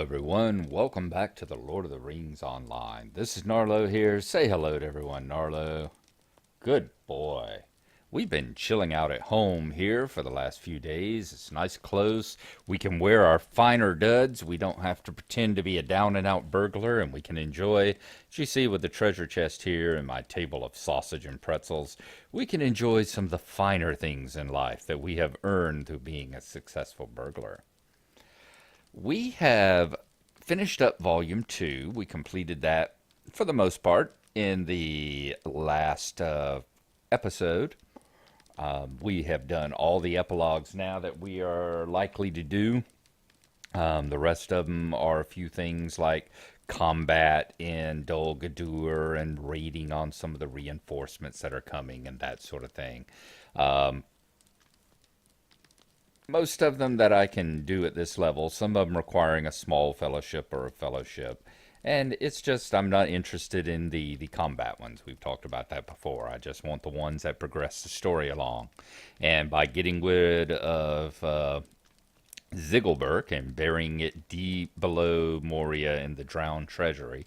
everyone. Welcome back to the Lord of the Rings Online. This is Gnarlo here. Say hello to everyone, Gnarlo. Good boy. We've been chilling out at home here for the last few days. It's nice close. We can wear our finer duds. We don't have to pretend to be a down-and-out burglar, and we can enjoy, as you see with the treasure chest here and my table of sausage and pretzels, we can enjoy some of the finer things in life that we have earned through being a successful burglar. We have finished up Volume 2. We completed that for the most part in the last episode. We have done all the epilogues now that we are likely to do. The rest of them are a few things like combat in Dol Guldur and raiding on some of the reinforcements that are coming and that sort of thing. Most of them that I can do at this level, some of them requiring a small fellowship or a fellowship. And it's just, I'm not interested in the combat ones. We've talked about that before. I just want the ones that progress the story along. And by getting rid of Ziggelberg and burying it deep below Moria in the drowned treasury,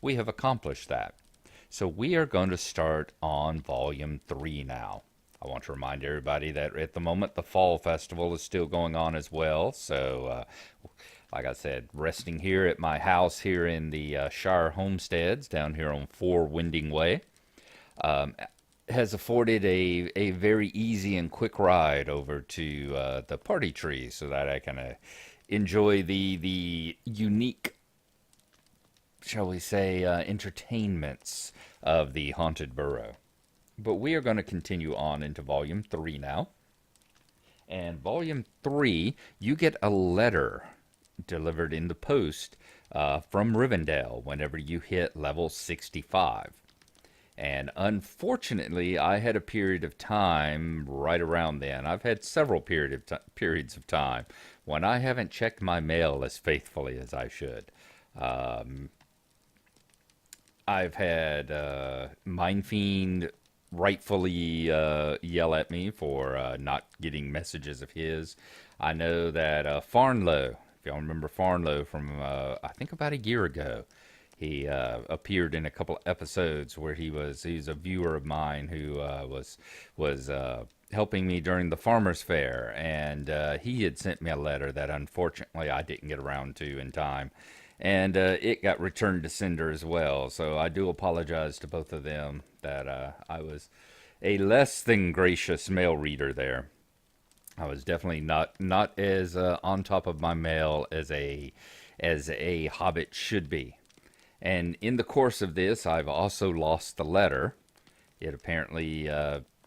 we have accomplished that. So we are going to start on Volume 3 now. I want to remind everybody that at the moment the Fall Festival is still going on as well. So, like I said, resting here at my house here in the Shire Homesteads down here on 4 Winding Way has afforded a very easy and quick ride over to the party tree so that I can enjoy the unique, shall we say, entertainments of the Haunted Burrow. But we are going to continue on into Volume 3 now. And Volume 3, you get a letter delivered in the post from Rivendell whenever you hit level 65. And unfortunately, I had a period of time right around then. I've had several periods of time when I haven't checked my mail as faithfully as I should. I've had Mindfiend rightfully yell at me for not getting messages of his. I know that Farnlow, if y'all remember Farnlow from I think about a year ago, he appeared in a couple episodes where he's a viewer of mine who was helping me during the Farmers Fair, and he had sent me a letter that unfortunately I didn't get around to in time. And it got returned to sender as well. So I do apologize to both of them that I was a less than gracious mail reader there. I was definitely not as on top of my mail as a hobbit should be. And in the course of this, I've also lost the letter. It apparently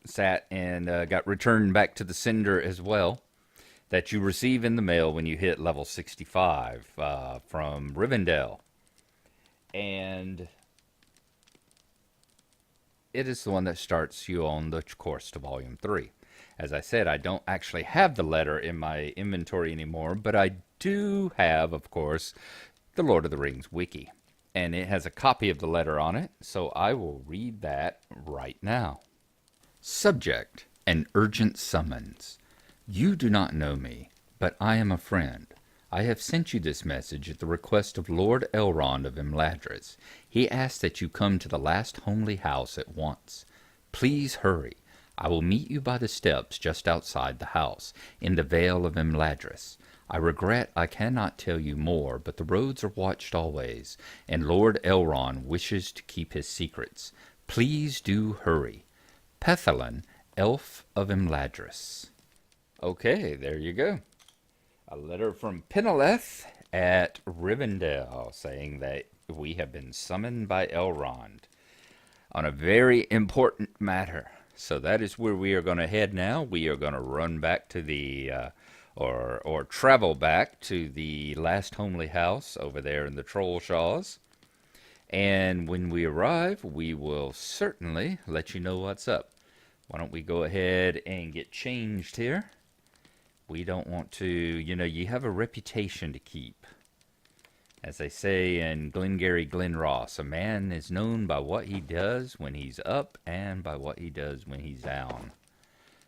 sat and got returned back to the sender as well, that you receive in the mail when you hit level 65 from Rivendell. And it is the one that starts you on the course to Volume 3. As I said, I don't actually have the letter in my inventory anymore, but I do have, of course, the Lord of the Rings wiki. And it has a copy of the letter on it, so I will read that right now. Subject: An urgent summons. You do not know me, but I am a friend. I have sent you this message at the request of Lord Elrond of Imladris. He asks that you come to the last homely house at once. Please hurry. I will meet you by the steps just outside the house, in the Vale of Imladris. I regret I cannot tell you more, but the roads are watched always, and Lord Elrond wishes to keep his secrets. Please do hurry. Pethalan, Elf of Imladris. Okay, there you go. A letter from Peneleth at Rivendell saying that we have been summoned by Elrond on a very important matter. So that is where we are going to head now. We are going to run back to the, or travel back to the last homely house over there in the Trollshaws. And when we arrive, we will certainly let you know what's up. Why don't we go ahead and get changed here? We don't want to, you have a reputation to keep. As they say in Glengarry Glen Ross, a man is known by what he does when he's up and by what he does when he's down.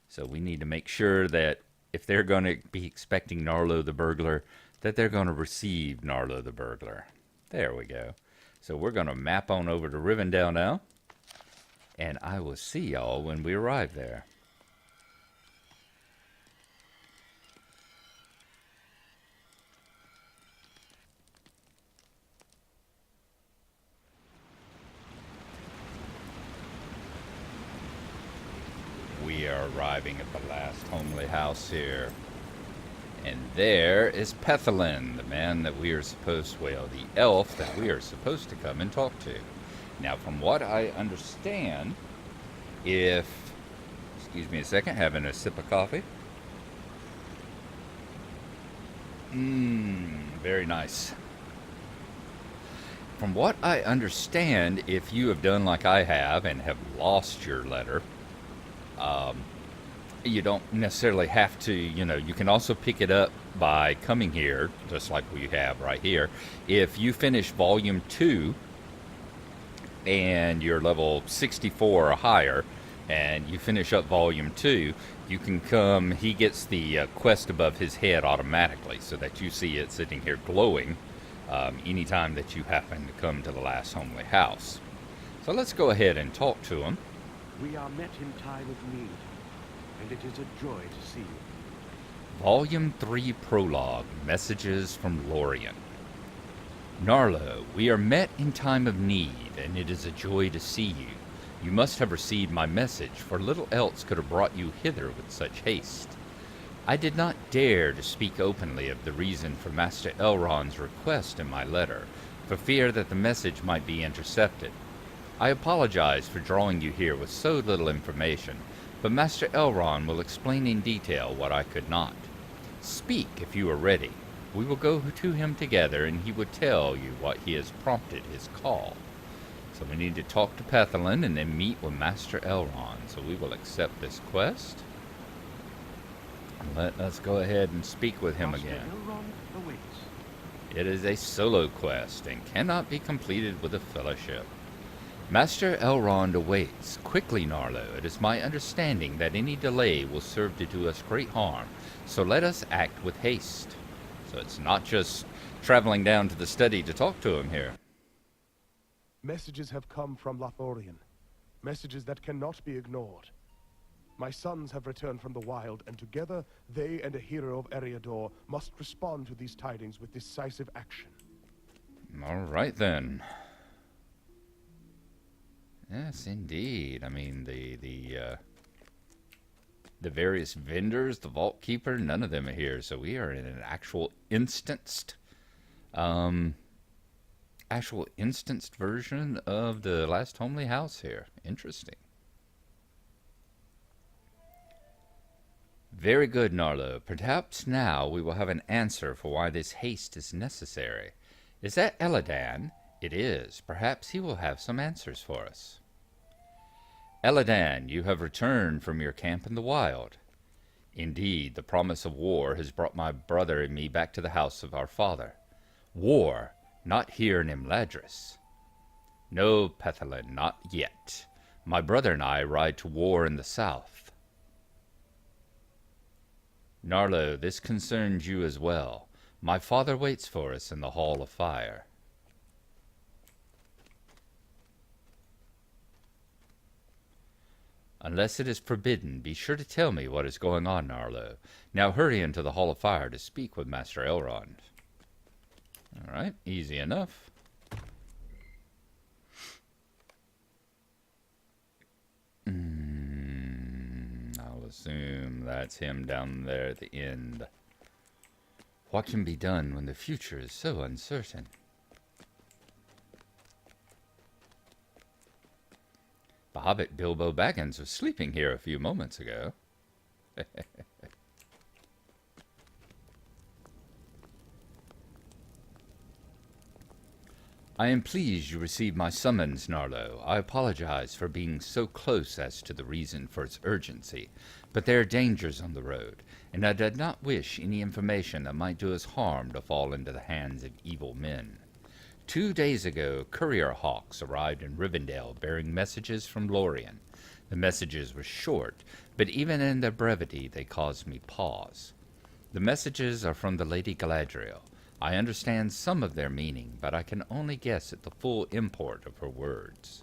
So we need to make sure that if they're going to be expecting Gnarlo the burglar, that they're going to receive Gnarlo the burglar. There we go. So we're going to map on over to Rivendell now, and I will see y'all when we arrive there. We are arriving at the last homely house here. And there is Pethelin, the man that we are supposed, well, the elf that we are supposed to come and talk to. Now, from what I understand, excuse me a second, having a sip of coffee. Very nice. From what I understand, if you have done like I have and have lost your letter, you don't necessarily have to, you can also pick it up by coming here, just like we have right here. If you finish volume 2 and you're level 64 or higher, and you finish up volume 2, you can come, he gets the quest above his head automatically, so that you see it sitting here glowing anytime that you happen to come to the last homely house. So let's go ahead and talk to him. We are met in time of need, and it is a joy to see you. Volume 3 Prologue, Messages from Lorien. Gnarlo, we are met in time of need, and it is a joy to see you. You must have received my message, for little else could have brought you hither with such haste. I did not dare to speak openly of the reason for Master Elrond's request in my letter, for fear that the message might be intercepted. I apologize for drawing you here with so little information, but Master Elrond will explain in detail what I could not. Speak if you are ready. We will go to him together, and he will tell you what he has prompted his call. So we need to talk to Pethelin and then meet with Master Elrond. So we will accept this quest. Let us go ahead and speak with him again. Elrond awaits. It is a solo quest and cannot be completed with a fellowship. Master Elrond awaits. Quickly, Gnarlo. It is my understanding that any delay will serve to do us great harm, so let us act with haste. So it's not just traveling down to the study to talk to him here. Messages have come from Lorien. Messages that cannot be ignored. My sons have returned from the wild, and together, they and a hero of Eriador must respond to these tidings with decisive action. All right, then. Yes, indeed. I mean, the various vendors, the vault keeper, none of them are here. So we are in an actual instanced version of the last homely house here. Interesting. Very good, Gnarlo. Perhaps now we will have an answer for why this haste is necessary. Is that Elladan? It is. Perhaps he will have some answers for us. Elladan, you have returned from your camp in the wild. Indeed, the promise of war has brought my brother and me back to the house of our father. War, not here in Imladris. No, Pethelin, not yet. My brother and I ride to war in the south. Gnarlo, this concerns you as well. My father waits for us in the Hall of Fire. Unless it is forbidden, be sure to tell me what is going on, Gnarlo. Now hurry into the Hall of Fire to speak with Master Elrond. All right, easy enough. I'll assume that's him down there at the end. What can be done when the future is so uncertain? The Hobbit Bilbo Baggins was sleeping here a few moments ago. I am pleased you received my summons, Gnarlo. I apologize for being so close as to the reason for its urgency, but there are dangers on the road, and I did not wish any information that might do us harm to fall into the hands of evil men. 2 days ago, courier hawks arrived in Rivendell bearing messages from Lorien. The messages were short, but even in their brevity they caused me pause. The messages are from the Lady Galadriel. I understand some of their meaning, but I can only guess at the full import of her words.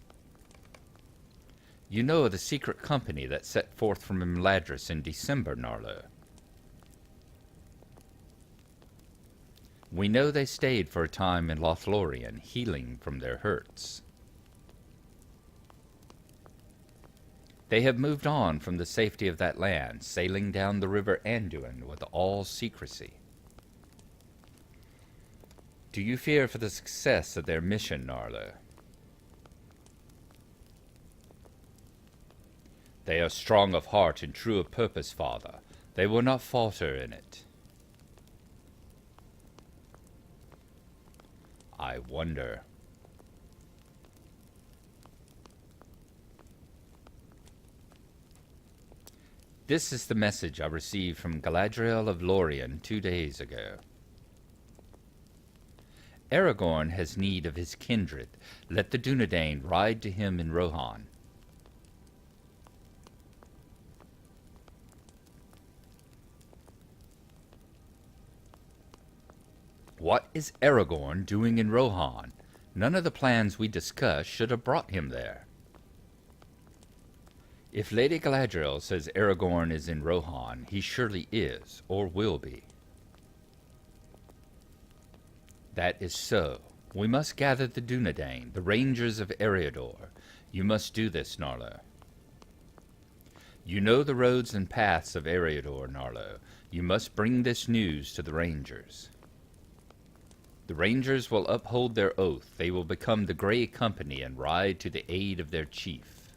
You know of the secret company that set forth from Imladris in December, Gnarlo. We know they stayed for a time in Lorien, healing from their hurts. They have moved on from the safety of that land, sailing down the river Anduin with all secrecy. Do you fear for the success of their mission, Gnarlo? They are strong of heart and true of purpose, Father. They will not falter in it. I wonder. This is the message I received from Galadriel of Lorien 2 days ago. Aragorn has need of his kindred. Let the Dunedain ride to him in Rohan. What is Aragorn doing in Rohan? None of the plans we discussed should have brought him there. If Lady Galadriel says Aragorn is in Rohan, he surely is, or will be. That is so. We must gather the Dunedain, the rangers of Eriador. You must do this, Gnarlo. You know the roads and paths of Eriador, Gnarlo. You must bring this news to the rangers. The rangers will uphold their oath. They will become the Grey Company and ride to the aid of their chief.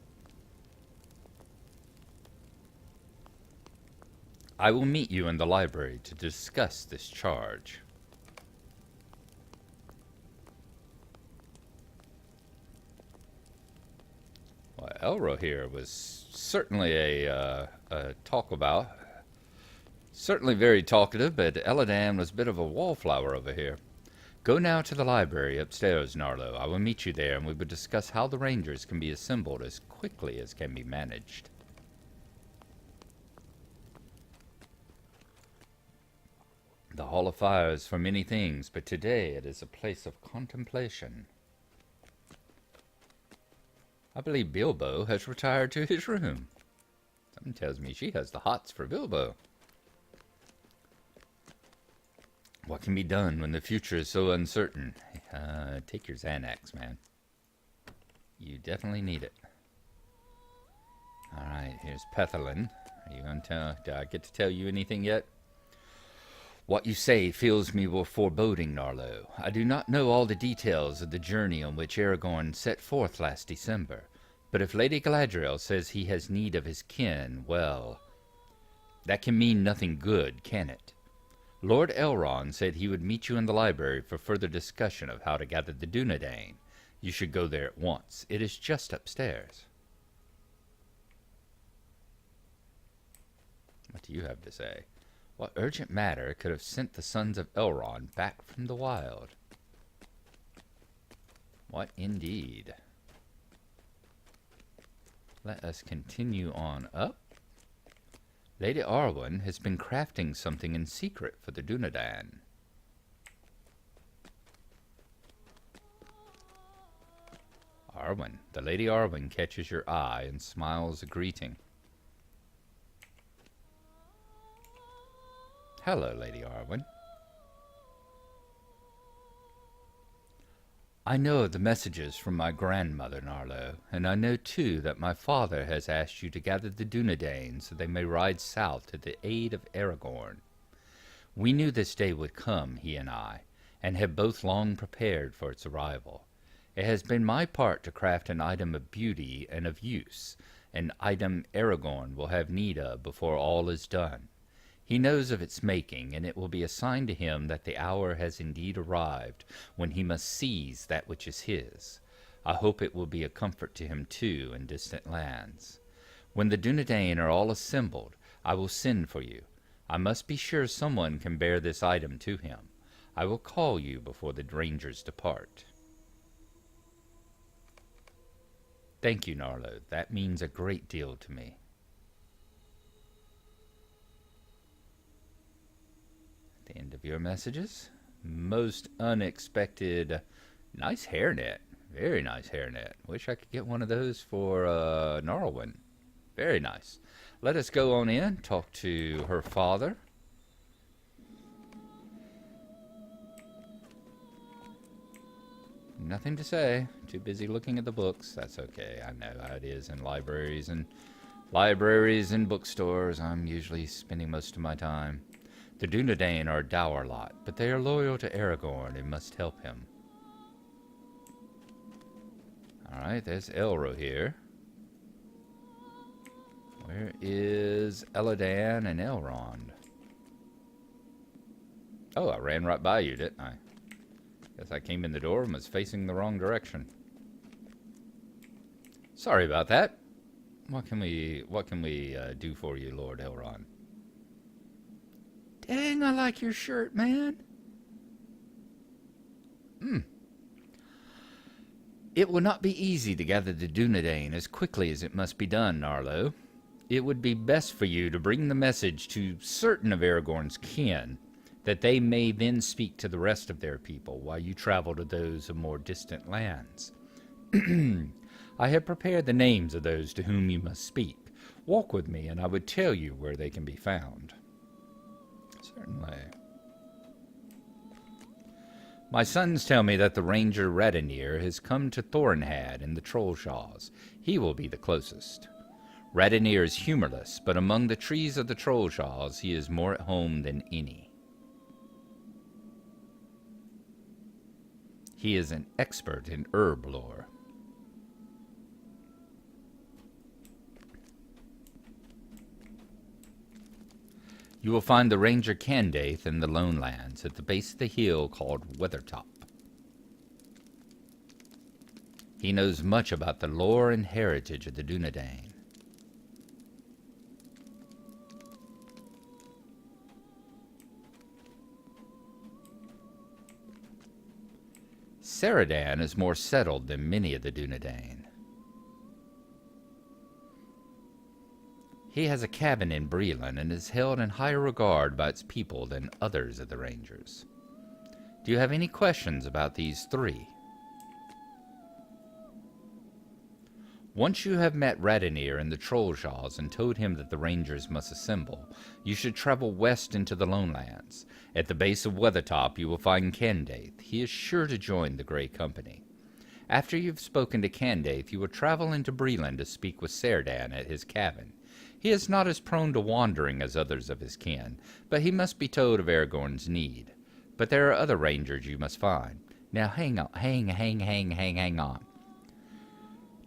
I will meet you in the library to discuss this charge. Well, Elro here was certainly a talk about. Certainly very talkative, but Eladan was a bit of a wallflower over here. Go now to the library upstairs, Gnarlo. I will meet you there, and we will discuss how the rangers can be assembled as quickly as can be managed. The Hall of Fire is for many things, but today it is a place of contemplation. I believe Bilbo has retired to his room. Something tells me she has the hots for Bilbo. What can be done when the future is so uncertain? Take your Xanax, man. You definitely need it. Alright, here's Pethelin. Are you going to tell... Did I get to tell you anything yet? What you say fills me with foreboding, Gnarlo. I do not know all the details of the journey on which Aragorn set forth last December, but if Lady Galadriel says he has need of his kin, well, that can mean nothing good, can it? Lord Elrond said he would meet you in the library for further discussion of how to gather the Dunedain. You should go there at once. It is just upstairs. What do you have to say? What urgent matter could have sent the sons of Elrond back from the wild? What indeed? Let us continue on up. Lady Arwen has been crafting something in secret for the Dunedain. Arwen. The Lady Arwen catches your eye and smiles a greeting. Hello, Lady Arwen. I know of the messages from my grandmother, Gnarlo, and I know too that my father has asked you to gather the Dunedain so they may ride south to the aid of Aragorn. We knew this day would come, he and I, and have both long prepared for its arrival. It has been my part to craft an item of beauty and of use, an item Aragorn will have need of before all is done. He knows of its making, and it will be a sign to him that the hour has indeed arrived when he must seize that which is his. I hope it will be a comfort to him, too, in distant lands. When the Dunedain are all assembled, I will send for you. I must be sure someone can bear this item to him. I will call you before the rangers depart. Thank you, Gnarlo. That means a great deal to me. The end of your messages. most unexpected. Nice hairnet. Very nice hairnet. Wish I could get one of those for Gnarlo. Very nice. Let us go on in, talk to her father. Nothing to say. Too busy looking at the books. That's okay. I know how it is in libraries and bookstores. I'm usually spending most of my time. The Dunedain are a dour lot, but they are loyal to Aragorn and must help him. Alright, there's Elro here. Where is Eladan and Elrond? Oh, I ran right by you, didn't I? Guess I came in the door and was facing the wrong direction. Sorry about that. What can we do for you, Lord Elrond? Dang, I like your shirt, man. It will not be easy to gather the Dunedain as quickly as it must be done, Gnarlo. It would be best for you to bring the message to certain of Aragorn's kin, that they may then speak to the rest of their people while you travel to those of more distant lands. I have prepared the names of those to whom you must speak. Walk with me, and I would tell you where they can be found. Certainly. My sons tell me that the ranger Radinir has come to Thorinhad in the Trollshaws. He will be the closest. Radinir is humorless, but among the trees of the Trollshaws he is more at home than any. He is an expert in herb lore. You will find the ranger Candaith in the Lone Lands at the base of the hill called Weathertop. He knows much about the lore and heritage of the Dunedain. Ceradan is more settled than many of the Dunedain. He has a cabin in Breland and is held in higher regard by its people than others of the Rangers. Do you have any questions about these three? Once you have met Radinir in the Trollshaws and told him that the Rangers must assemble, you should travel west into the Lone Lands. At the base of Weathertop you will find Candaith. He is sure to join the Grey Company. After you have spoken to Candaith, you will travel into Breland to speak with Ceradan at his cabin. He is not as prone to wandering as others of his kin, but he must be told of Aragorn's need. But there are other rangers you must find. Now hang on.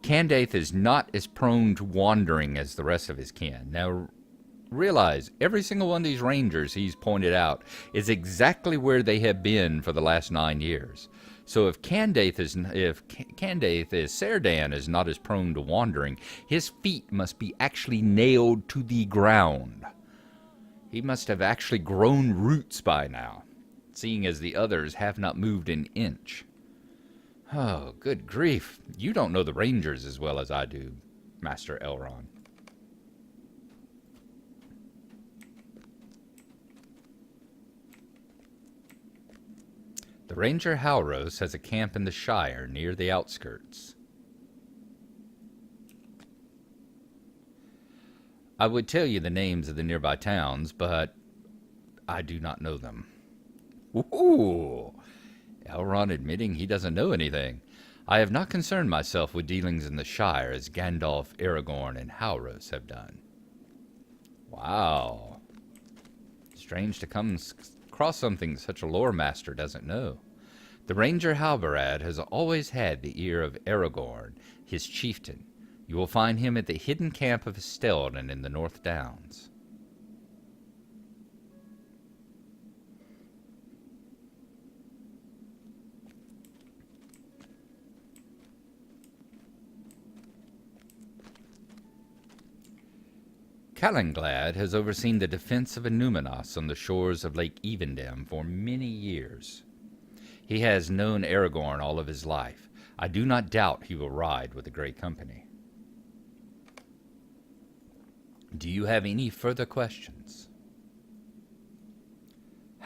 Candaith is not as prone to wandering as the rest of his kin. Now realize, every single one of these rangers he's pointed out is exactly where they have been for the last 9 years. So if Candaith is Ceradan is not as prone to wandering, his feet must be actually nailed to the ground. He must have actually grown roots by now, seeing as the others have not moved an inch. Oh, good grief. You don't know the Rangers as well as I do, Master Elrond. The Ranger Halros has a camp in the Shire near the outskirts. I would tell you the names of the nearby towns, but I do not know them. Ooh! Elrond admitting he doesn't know anything. I have not concerned myself with dealings in the Shire as Gandalf, Aragorn, and Halros have done. Wow. Strange to come across something such a lore master doesn't know. The Ranger Halbarad has always had the ear of Aragorn, his chieftain. You will find him at the hidden camp of Stelden in the North Downs. Callanglad has overseen the defense of Numinos on the shores of Lake Evendem for many years. He has known Aragorn all of his life. I do not doubt he will ride with the Grey Company. Do you have any further questions?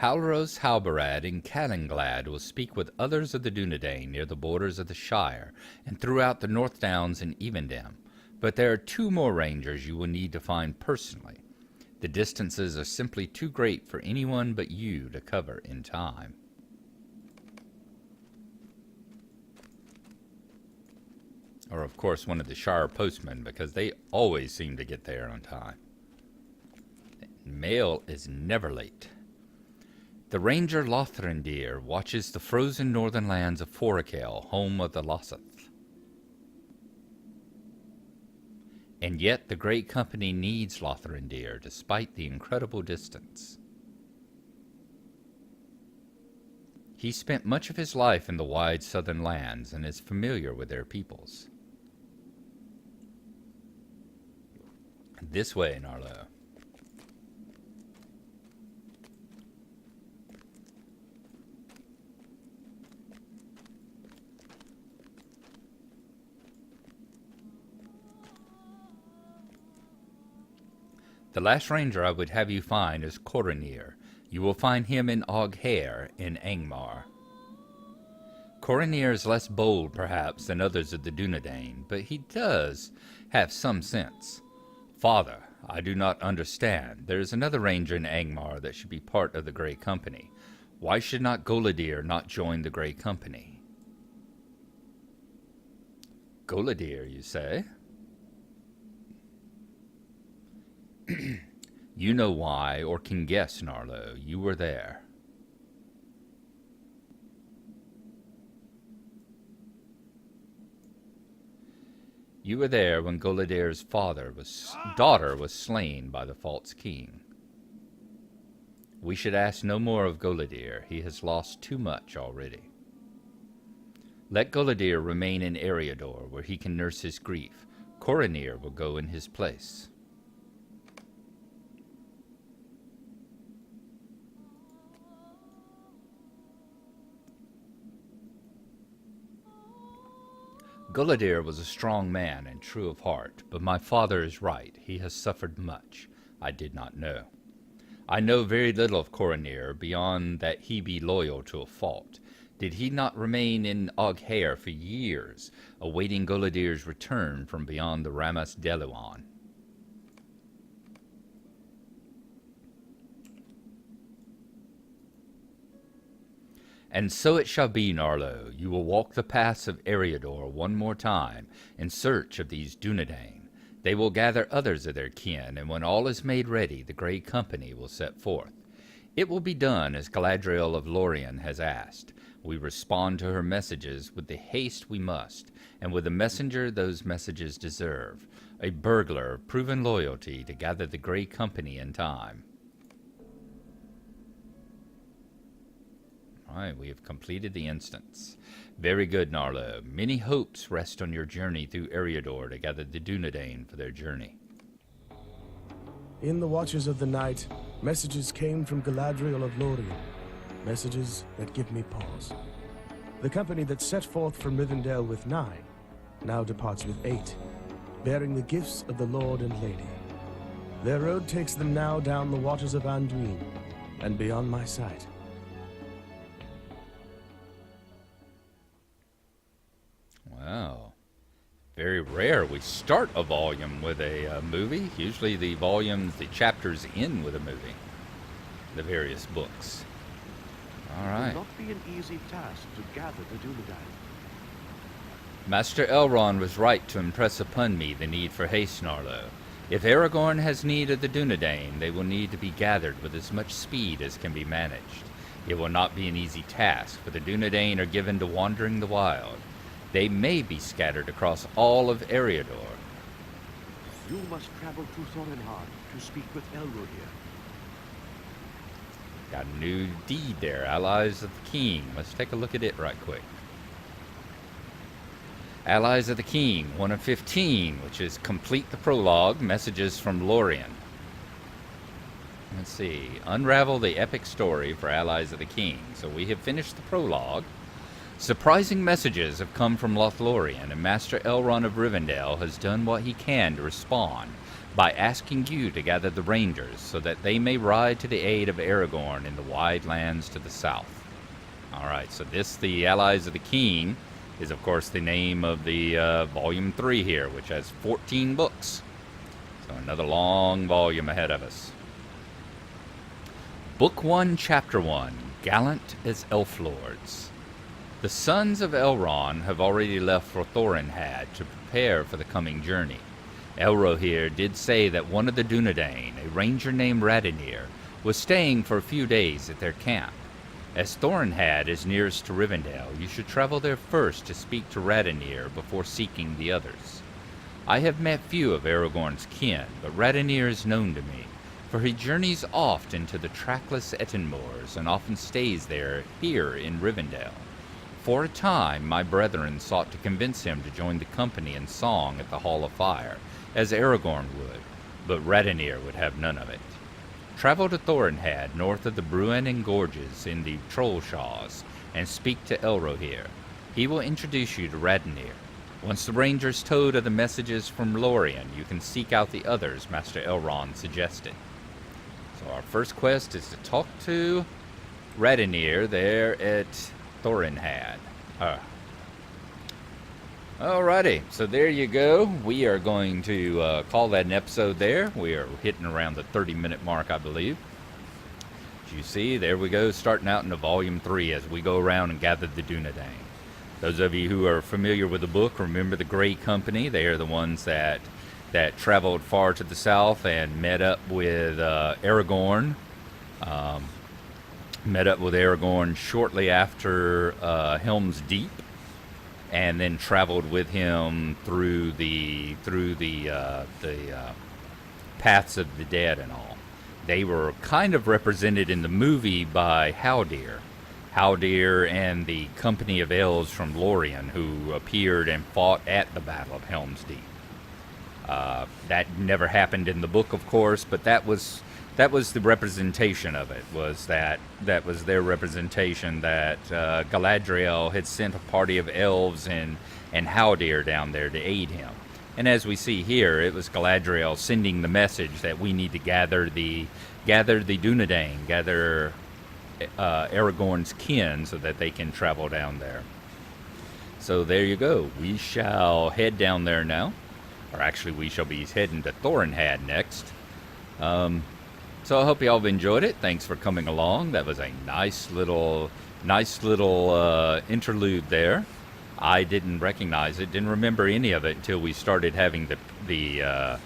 Halros Halbarad and Callanglad will speak with others of the Dunedain near the borders of the Shire and throughout the North Downs and Evendem, but there are 2 more rangers you will need to find personally. The distances are simply too great for anyone but you to cover in time. Or, of course, one of the Shire postmen, because they always seem to get there on time. Mail is never late. The ranger Lothrindir watches the frozen northern lands of Forakel, home of the Loseth. And yet the great company needs Lothrindir, despite the incredible distance. He spent much of his life in the wide southern lands and is familiar with their peoples. This way, Gnarlo. The last ranger I would have you find is Coronir. You will find him in Oghair in Angmar. Coronir is less bold, perhaps, than others of the Dunedain, but he does have some sense. Father, I do not understand. There is another ranger in Angmar that should be part of the Grey Company. Why should not Goladir not join the Grey Company? Goladir, you say? You know why, or can guess, Gnarlo. You were there. You were there when Goladir's daughter was slain by the false king. We should ask no more of Goladir. He has lost too much already. Let Goladir remain in Eriador, where he can nurse his grief. Coronir will go in his place. Goladir was a strong man and true of heart, but my father is right. He has suffered much. I did not know. I know very little of Coronir, beyond that he be loyal to a fault. Did he not remain in Oghair for years, awaiting Goladir's return from beyond the Ramas Deluan? And so it shall be, Gnarlo. You will walk the paths of Eriador one more time, in search of these Dunedain. They will gather others of their kin, and when all is made ready, the Grey Company will set forth. It will be done as Galadriel of Lorien has asked. We respond to her messages with the haste we must, and with the messenger those messages deserve. A burglar of proven loyalty to gather the Grey Company in time. All right, we have completed the instance. Very good, Gnarlo. Many hopes rest on your journey through Eriador to gather the Dunedain for their journey. In the watches of the night, messages came from Galadriel of Lorien. Messages that give me pause. The company that set forth from Rivendell with 9 now departs with 8, bearing the gifts of the Lord and Lady. Their road takes them now down the waters of Anduin and beyond my sight. Wow. Very rare. We start a volume with a movie. Usually the chapters end with a movie. The various books. All right. It will not be an easy task to gather the Dunedain. Master Elrond was right to impress upon me the need for haste, Gnarlo. If Aragorn has need of the Dunedain, they will need to be gathered with as much speed as can be managed. It will not be an easy task, for the Dunedain are given to wandering the wild. They may be scattered across all of Eriador. You must travel to Thorinhard to speak with Elrond here. Got a new deed there. Allies of the King. Let's take a look at it right quick. Allies of the King, 1 of 15, which is complete the prologue. Messages from Lorien. Let's see. Unravel the epic story for Allies of the King. So we have finished the prologue. Surprising messages have come from Lothlorien, and Master Elrond of Rivendell has done what he can to respond by asking you to gather the Rangers so that they may ride to the aid of Aragorn in the wide lands to the south. Alright, so this, the Allies of the King, is of course the name of the Volume 3 here, which has 14 books. So another long volume ahead of us. Book 1, Chapter 1, Gallant as Elf Lords. The sons of Elrond have already left for Thorinhad to prepare for the coming journey. Elro here did say that one of the Dunedain, a ranger named Radinir, was staying for a few days at their camp. As Thorinhad is nearest to Rivendell, you should travel there first to speak to Radinir before seeking the others. I have met few of Aragorn's kin, but Radinir is known to me, for he journeys oft into the trackless Etten moors and often stays there here in Rivendell. For a time, my brethren sought to convince him to join the company in song at the Hall of Fire, as Aragorn would, but Radinir would have none of it. Travel to Thorinhad, north of the Bruin Gorges in the Trollshaws, and speak to Elrohir. He will introduce you to Radinir. Once the Rangers told of the messages from Lorien, you can seek out the others Master Elrond suggested. So our first quest is to talk to Radinir there at Thorinhad. Alrighty, so there you go. We are going to call that an episode there. We are hitting around the 30-minute mark, I believe. As you see, there we go, starting out into Volume 3 as we go around and gather the Dunedain. Those of you who are familiar with the book, remember the Grey Company. They are the ones that traveled far to the south and met up with Aragorn. Met up with Aragorn shortly after Helm's Deep, and then traveled with him through the paths of the dead and all. They were kind of represented in the movie by Haldir. Haldir and the company of elves from Lorien who appeared and fought at the Battle of Helm's Deep. That never happened in the book, of course, but that was the representation of it. That was their representation that Galadriel had sent a party of elves and Haldir down there to aid him. And as we see here, it was Galadriel sending the message that we need to gather the Dunedain, gather Aragorn's kin so that they can travel down there. So there you go. We shall head down there now. Or actually, we shall be heading to Thorinhad next. So I hope you all have enjoyed it. Thanks for coming along. That was a nice little interlude there. I didn't recognize it, didn't remember any of it until we started having the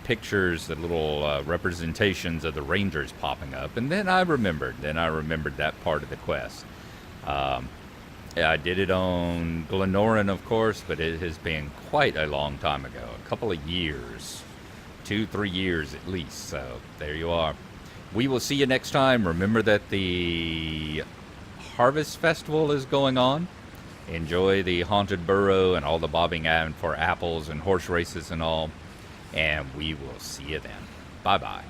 pictures, the little representations of the Rangers popping up, and then I remembered. That part of the quest. I did it on Glenorin, of course, but it has been quite a long time ago, a couple of years. 2-3 years at least, so there you are. We will see you next time. Remember that the Harvest Festival is going on. Enjoy the Haunted Burrow and all the bobbing for apples and horse races and all, and we will see you then. Bye-bye.